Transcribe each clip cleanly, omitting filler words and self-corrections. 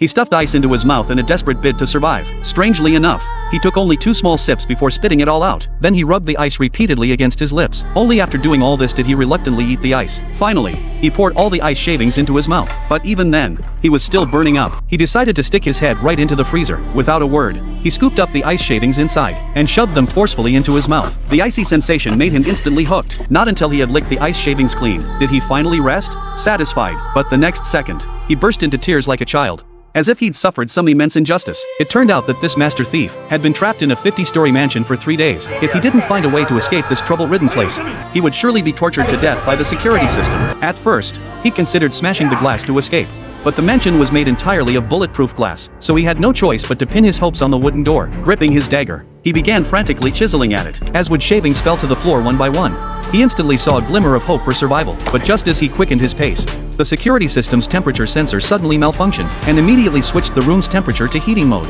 He stuffed ice into his mouth in a desperate bid to survive. Strangely enough, he took only 2 small sips before spitting it all out. Then he rubbed the ice repeatedly against his lips. Only after doing all this did he reluctantly eat the ice. Finally, he poured all the ice shavings into his mouth. But even then, he was still burning up. He decided to stick his head right into the freezer. Without a word, he scooped up the ice shavings inside and shoved them forcefully into his mouth. The icy sensation made him instantly hooked. Not until he had licked the ice shavings clean did he finally rest, satisfied. But the next second, he burst into tears like a child, as if he'd suffered some immense injustice. It turned out that this master thief had been trapped in a 50-story mansion for 3 days. If he didn't find a way to escape this trouble-ridden place, he would surely be tortured to death by the security system. At first, he considered smashing the glass to escape, but the mansion was made entirely of bulletproof glass, so he had no choice but to pin his hopes on the wooden door. Gripping his dagger, he began frantically chiseling at it. As wood shavings fell to the floor one by one, he instantly saw a glimmer of hope for survival. But just as he quickened his pace, the security system's temperature sensor suddenly malfunctioned and immediately switched the room's temperature to heating mode.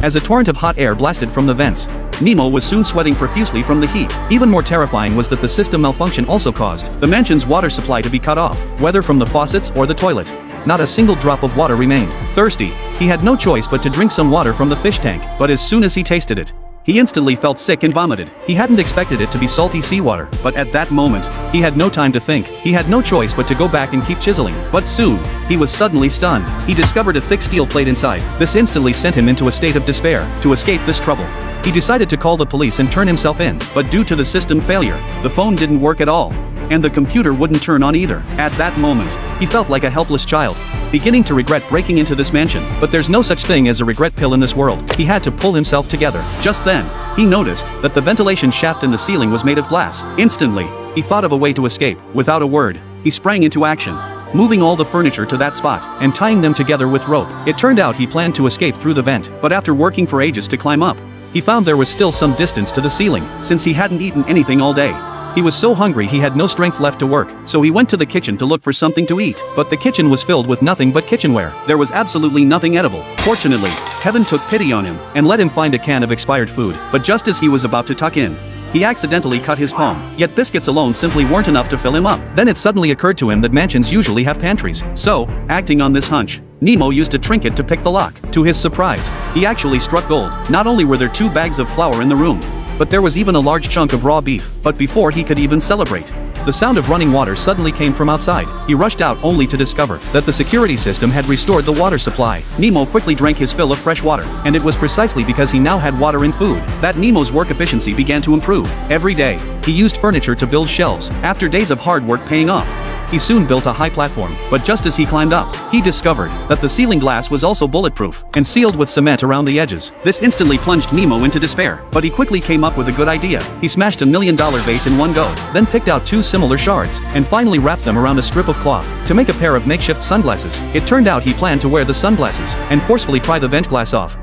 As a torrent of hot air blasted from the vents, Nemo was soon sweating profusely from the heat. Even more terrifying was that the system malfunction also caused the mansion's water supply to be cut off, whether from the faucets or the toilet. Not a single drop of water remained. Thirsty, he had no choice but to drink some water from the fish tank. But as soon as he tasted it, he instantly felt sick and vomited. He hadn't expected it to be salty seawater, but at that moment, he had no time to think. He had no choice but to go back and keep chiseling. But soon, he was suddenly stunned. He discovered a thick steel plate inside. This instantly sent him into a state of despair. To escape this trouble, he decided to call the police and turn himself in. But due to the system failure, the phone didn't work at all, and the computer wouldn't turn on either. At that moment, he felt like a helpless child, beginning to regret breaking into this mansion. But there's no such thing as a regret pill in this world. He had to pull himself together. Just then, he noticed that the ventilation shaft in the ceiling was made of glass. Instantly, he thought of a way to escape. Without a word, he sprang into action, moving all the furniture to that spot and tying them together with rope. It turned out he planned to escape through the vent, but after working for ages to climb up, he found there was still some distance to the ceiling. Since he hadn't eaten anything all day, he was so hungry he had no strength left to work, so he went to the kitchen to look for something to eat. But the kitchen was filled with nothing but kitchenware. There was absolutely nothing edible. Fortunately, heaven took pity on him and let him find a can of expired food. But just as he was about to tuck in, he accidentally cut his palm. Yet biscuits alone simply weren't enough to fill him up. Then it suddenly occurred to him that mansions usually have pantries. So, acting on this hunch, Nemo used a trinket to pick the lock. To his surprise, he actually struck gold. Not only were there 2 bags of flour in the room, but there was even a large chunk of raw beef. But before he could even celebrate, the sound of running water suddenly came from outside. He rushed out only to discover that the security system had restored the water supply. Nemo quickly drank his fill of fresh water, and it was precisely because he now had water in food that Nemo's work efficiency began to improve. Every day, he used furniture to build shelves. After days of hard work paying off, he soon built a high platform. But just as he climbed up, he discovered that the ceiling glass was also bulletproof and sealed with cement around the edges. This instantly plunged Nemo into despair, but he quickly came up with a good idea. He smashed $1 million vase in one go, then picked out 2 similar shards, and finally wrapped them around a strip of cloth to make a pair of makeshift sunglasses. It turned out he planned to wear the sunglasses and forcefully pry the vent glass off.